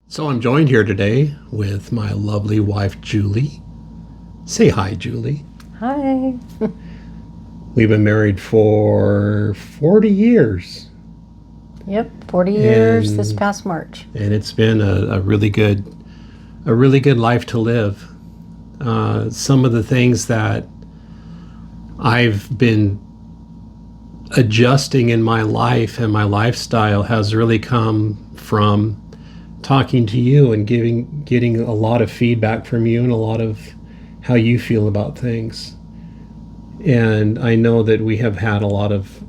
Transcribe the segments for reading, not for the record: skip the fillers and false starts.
So I'm joined here today with my lovely wife, Julie. Say hi, Julie. Hi. We've been married for 40 years, Yep, 40 years this and past March. it's been a really good life to live. Some of the things that I've been adjusting in my life and my lifestyle has really come from talking to you and getting a lot of feedback from you and a lot of how you feel about things. And I know that we have had a lot of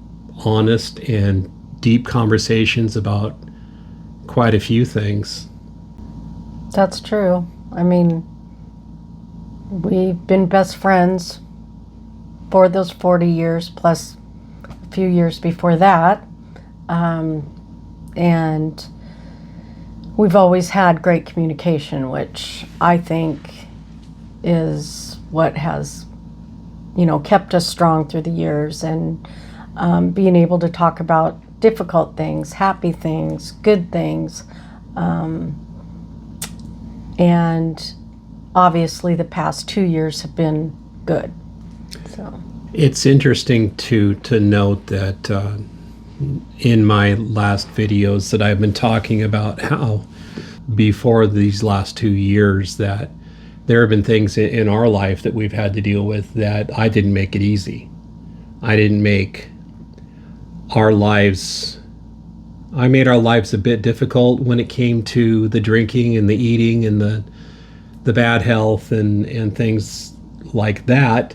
honest and deep conversations about quite a few things. That's true. I mean, we've been best friends for those 40 years, plus a few years before that. And we've always had great communication, which I think is what has, kept us strong through the years. And being able to talk about difficult things, happy things, good things. And obviously, the past 2 years have been good. So, It's interesting to note that in my last videos that I've been talking about how before these last 2 years that there have been things in our life that we've had to deal with that I didn't make it easy. I didn't make our lives I made our lives a bit difficult when it came to the drinking and the eating and the bad health and things like that.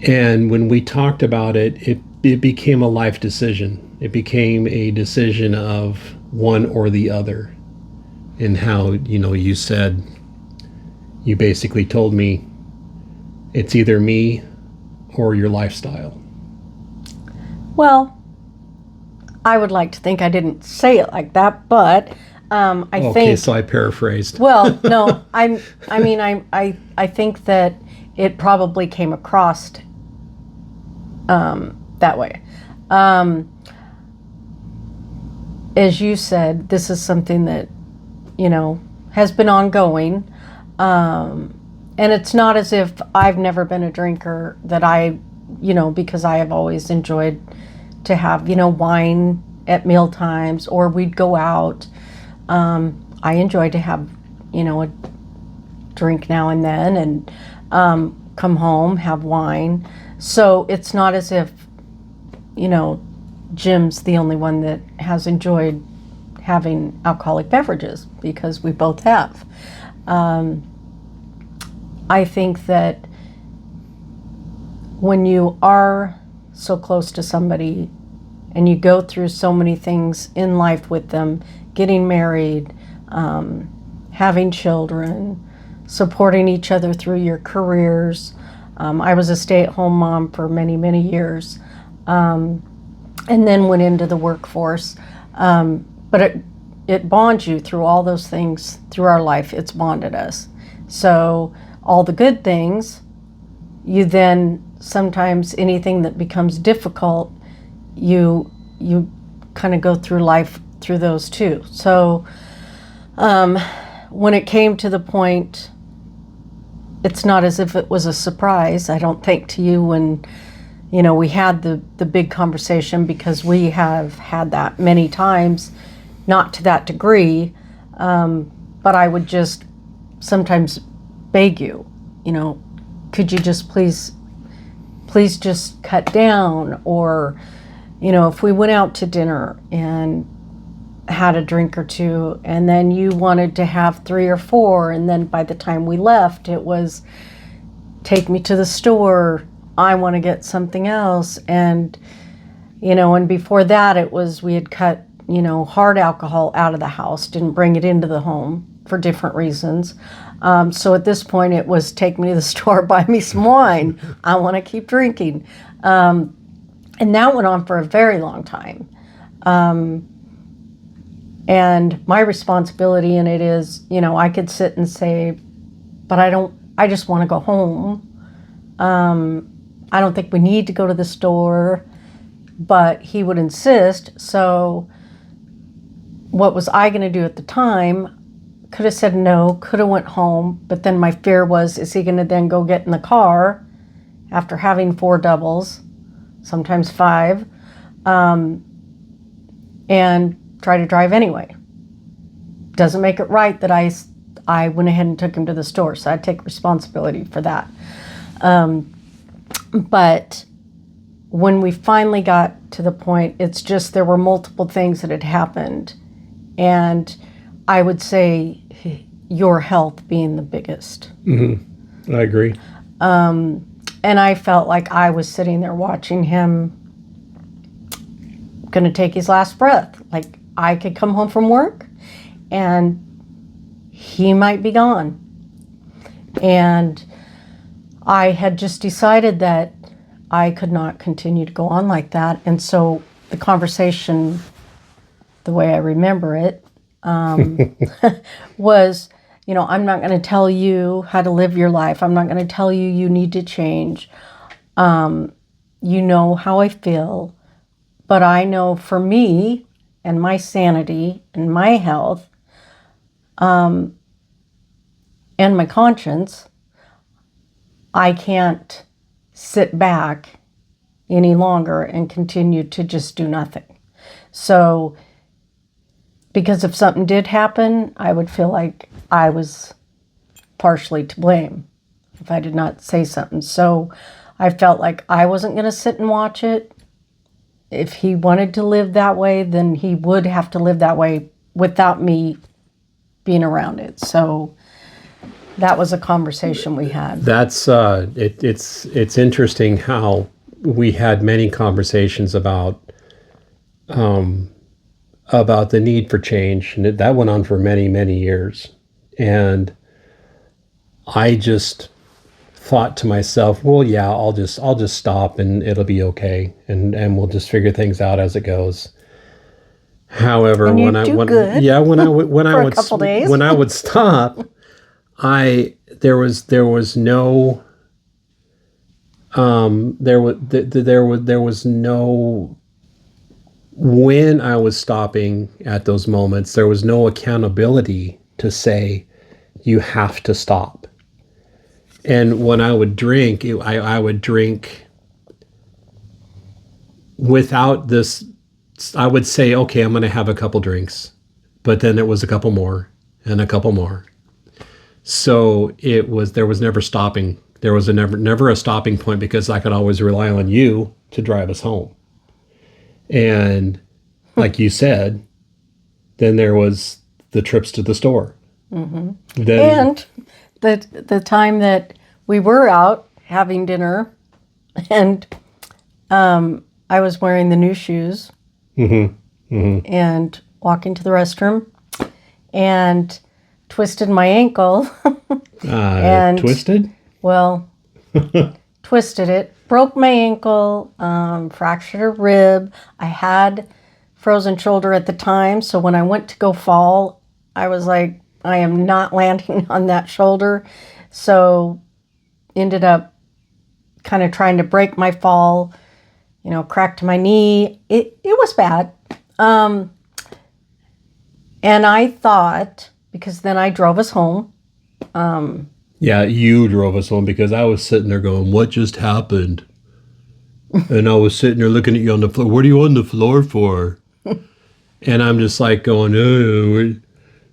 And when we talked about it became a life decision. It became a decision of one or the other. And how, you said, you basically told me it's either me or your lifestyle. well, I would like to think I didn't say it like that, but I Okay, think. so I paraphrased. Well, no, I think that it probably came across that way. As you said, this is something that has been ongoing, and it's not as if I've never been a drinker. That because I have always enjoyed to have wine at meal times, or we'd go out. I enjoy to have a drink now and then, and come home, have wine. So it's not as if Jim's the only one that has enjoyed having alcoholic beverages, because we both have. I think that when you are so close to somebody and you go through so many things in life with them, getting married, having children, supporting each other through your careers. I was a stay-at-home mom for many, many years, and then went into the workforce. But it bonds you through all those things through our life. It's bonded us. So all the good things, you then sometimes anything that becomes difficult, you kind of go through life through those too. So when it came to the point, it's not as if it was a surprise, I don't think, to you when we had the big conversation, because we have had that many times, not to that degree, but I would just sometimes beg you, could you just please just cut down, or if we went out to dinner and had a drink or two, and then you wanted to have 3 or 4, and then by the time we left, it was take me to the store, I want to get something else. And and before that, it was we had cut hard alcohol out of the house, didn't bring it into the home for different reasons. So at this point, it was take me to the store, buy me some wine, I want to keep drinking. And that went on for a very long time. And my responsibility in it is, I could sit and say, but I just want to go home. I don't think we need to go to the store, but he would insist. So what was I going to do at the time? Could have said no, could have went home, but then my fear was, is he going to then go get in the car after having 4 doubles, sometimes 5, and try to drive anyway? Doesn't make it right that I went ahead and took him to the store, so I take responsibility for that. But when we finally got to the point, it's just there were multiple things that had happened, and I would say your health being the biggest. Mm-hmm. I agree. And I felt like I was sitting there watching him going to take his last breath. Like I could come home from work and he might be gone. And I had just decided that I could not continue to go on like that. And so the conversation, the way I remember it, was, you know, I'm not going to tell you how to live your life. I'm not going to tell you you need to change. You know how I feel. But I know for me and my sanity and my health and my conscience, I can't sit back any longer and continue to just do nothing. So, because if something did happen, I would feel like I was partially to blame if I did not say something. So I felt like I wasn't going to sit and watch it. If he wanted to live that way, then he would have to live that way without me being around it. So that was a conversation we had. That's it's interesting how we had many conversations about the need for change, and that went on for many years. And I just thought to myself, well, yeah, I'll just stop and it'll be okay, and we'll just figure things out as it goes. However, And when I would couple days. when I would stop, there was no when I was stopping at those moments, there was no accountability to say you have to stop. And when I would drink, I would drink without this. I would say, okay, I'm going to have a couple drinks, but then it was a couple more and a couple more. So there was never stopping. There was never a stopping point, because I could always rely on you to drive us home. And like you said, then there was the trips to the store. Mm-hmm. And the time that we were out having dinner, and I was wearing the new shoes, mm-hmm. Mm-hmm. and walking to the restroom and twisted my ankle. And twisted? Well, twisted it, broke my ankle, fractured a rib. I had frozen shoulder at the time, so when I went to go fall, I was like, I am not landing on that shoulder. So ended up kind of trying to break my fall, cracked my knee. It was bad. And I thought, because then I drove us home. Yeah, you drove us home, because I was sitting there going, what just happened? And I was sitting there looking at you on the floor. What are you on the floor for? And I'm just like going,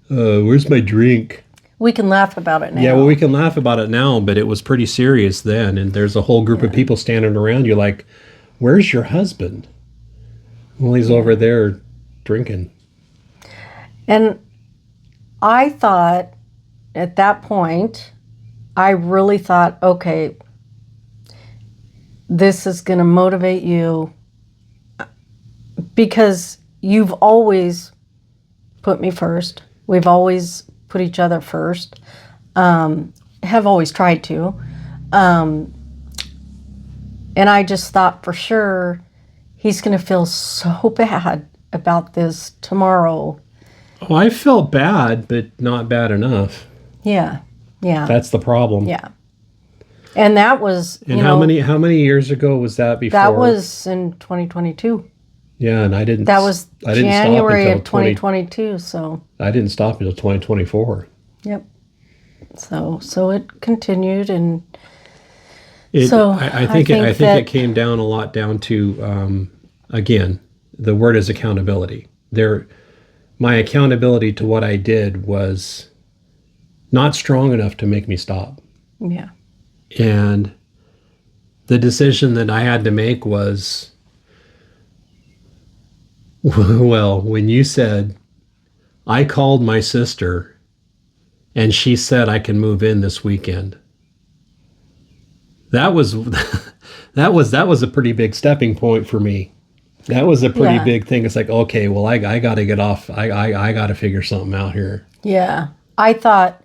where's my drink? We can laugh about it now. Yeah, well, we can laugh about it now, but it was pretty serious then. And there's a whole group of people standing around you like, where's your husband? Well, he's over there drinking. And I thought at that point, I really thought, okay, this is going to motivate you, because you've always put me first. We've always put each other first. Have always tried to. And I just thought for sure he's going to feel so bad about this tomorrow. Oh, I felt bad, but not bad enough. Yeah. That's the problem. Yeah. And that was, And how many years ago was that before? That was in 2022. Yeah, and That was I didn't stop January until of 2022. So, I didn't stop until 2024. yep. So it continued, and It, so I I think think I think that it came down a lot down to again, the word is accountability. My accountability to what I did was not strong enough to make me stop. yeah, And the decision that I had to make was, well, when you said, I called my sister and she said I can move in this weekend. That was that was a pretty big stepping point for me. That was a pretty yeah, big thing. It's like, okay, well, I got to get off. I got to figure something out here. yeah. I thought,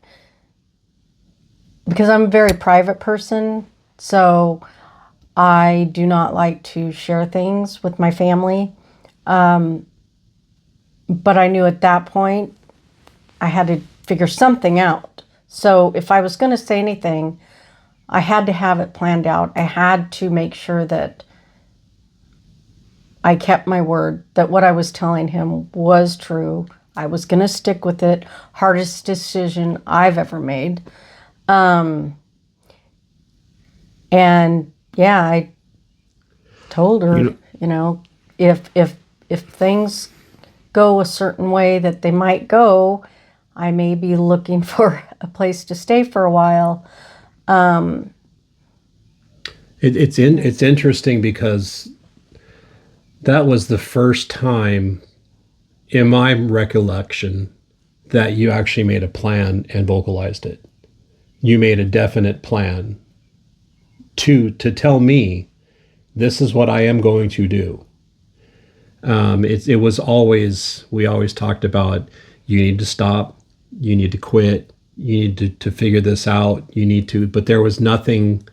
because I'm a very private person, so I do not like to share things with my family. But I knew at that point I had to figure something out. So if I was going to say anything, I had to have it planned out. I had to make sure that I kept my word, that what I was telling him was true. I was going to stick with it. Hardest decision I've ever made. And yeah, I told her, You know, if things go a certain way that they might go, I may be looking for a place to stay for a while. it's interesting because that was the first time in my recollection that you actually made a plan and vocalized it. You made a definite plan to tell me this is what I am going to do. It was always, we always talked about, you need to stop, you need to quit, you need to figure this out, you need to, but there was nothing,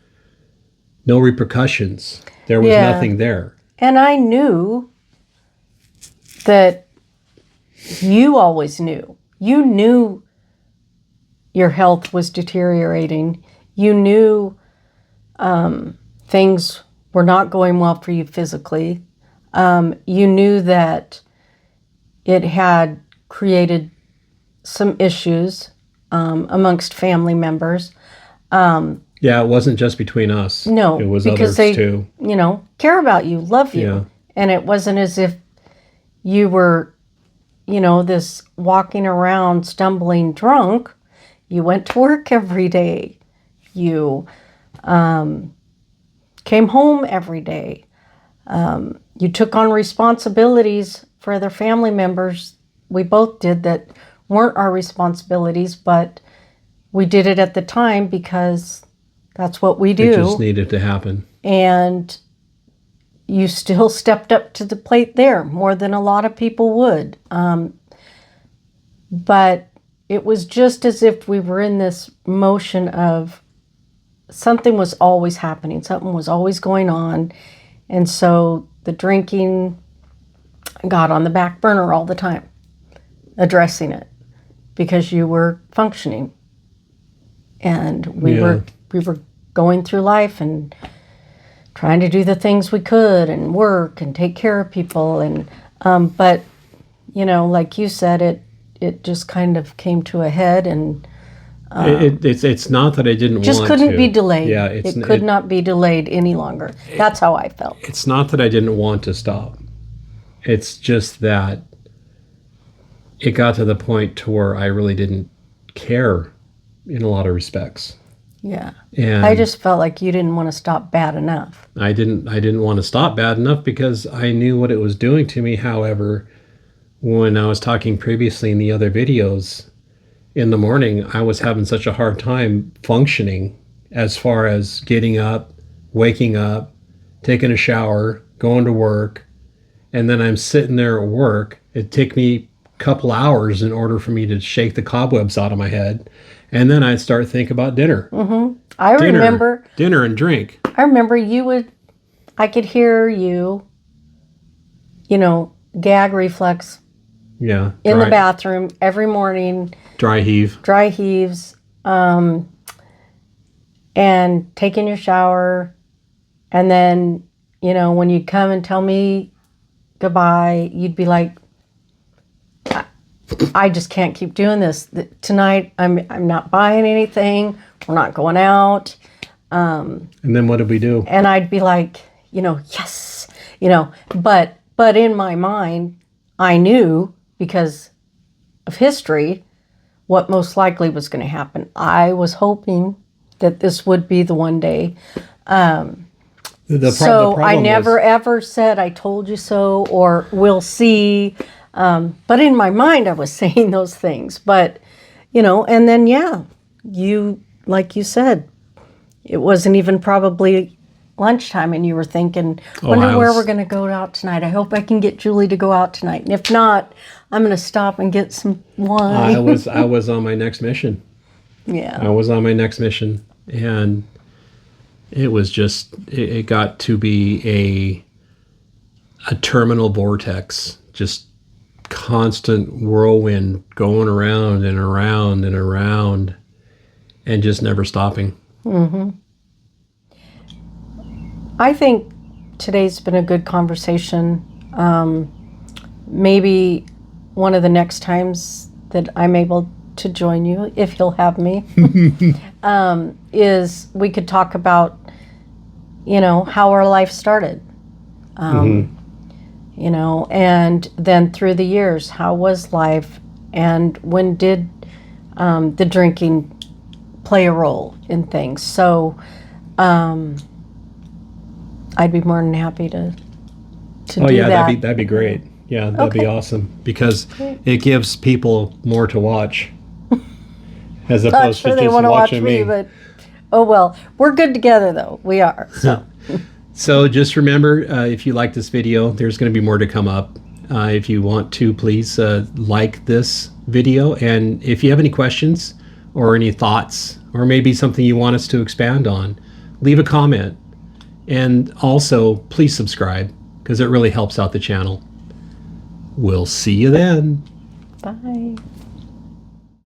no repercussions. There was Yeah. nothing there. And I knew that you always knew. You knew your health was deteriorating. You knew things were not going well for you physically. You knew that it had created some issues amongst family members. Yeah, it wasn't just between us. No, It was because others they, too. care about you, love you. Yeah. And it wasn't as if you were, this walking around stumbling drunk. You went to work every day. You came home every day. You took on responsibilities for other family members. We both did that weren't our responsibilities, but we did it at the time because that's what we It do. just needed to happen. And you still stepped up to the plate there more than a lot of people would. But it was just as if we were in this motion of something was always happening, something was always going on. And so the drinking got on the back burner all the time, addressing it, because you were functioning. And we were going through life and trying to do the things we could and work and take care of people. And but like you said, it just kind of came to a head, and It's not that I didn't just want couldn't to. be delayed. Yeah, it could not be delayed any longer. That's how I felt. It's not that I didn't want to stop. It's just that it got to the point to where I really didn't care in a lot of respects. Yeah. And I just felt like you didn't want to stop bad enough. I didn't want to stop bad enough because I knew what it was doing to me. However, when I was talking previously in the other videos, in the morning, I was having such a hard time functioning as far as getting up, waking up, taking a shower, going to work, and then I'm sitting there at work. It'd take me a couple hours in order for me to shake the cobwebs out of my head. And then I'd start thinking about dinner. I remember Dinner and drink. I could hear you, gag reflex Yeah. in the bathroom every morning, Dry heave. dry heaves, and taking your shower. And then, when you come and tell me goodbye, you'd be like, I just can't keep doing this. Tonight, I'm not buying anything. We're not going out. And then what did we do? And I'd be like, yes, but in my mind, I knew because of history what most likely was going to happen. I was hoping that this would be the one day. So I never ever said I told you so or we'll see. But in my mind, I was saying those things. But, and then, you, like you said, it wasn't even probably lunchtime and you were thinking, wonder where we're going to go out tonight. I hope I can get Julie to go out tonight. And if not, I'm going to stop and get some wine. I was on my next mission. Yeah. I was on my next mission. And it was just, it got to be a terminal vortex, just constant whirlwind going around and around and around and just never stopping. Mm-hmm. I think today's been a good conversation. Maybe one of the next times that I'm able to join you, if you'll have me, is we could talk about, how our life started. And then through the years, how was life, and when did the drinking play a role in things? So I'd be more than happy to do that. That'd be great. Yeah, that'd be awesome because it gives people more to watch as opposed to just watching me. But oh well, we're good together though. We are. So. So just remember, if you like this video, there's going to be more to come up. If you want to, please like this video. And if you have any questions or any thoughts, or maybe something you want us to expand on, leave a comment. And also, please subscribe, because it really helps out the channel. We'll see you then. Bye.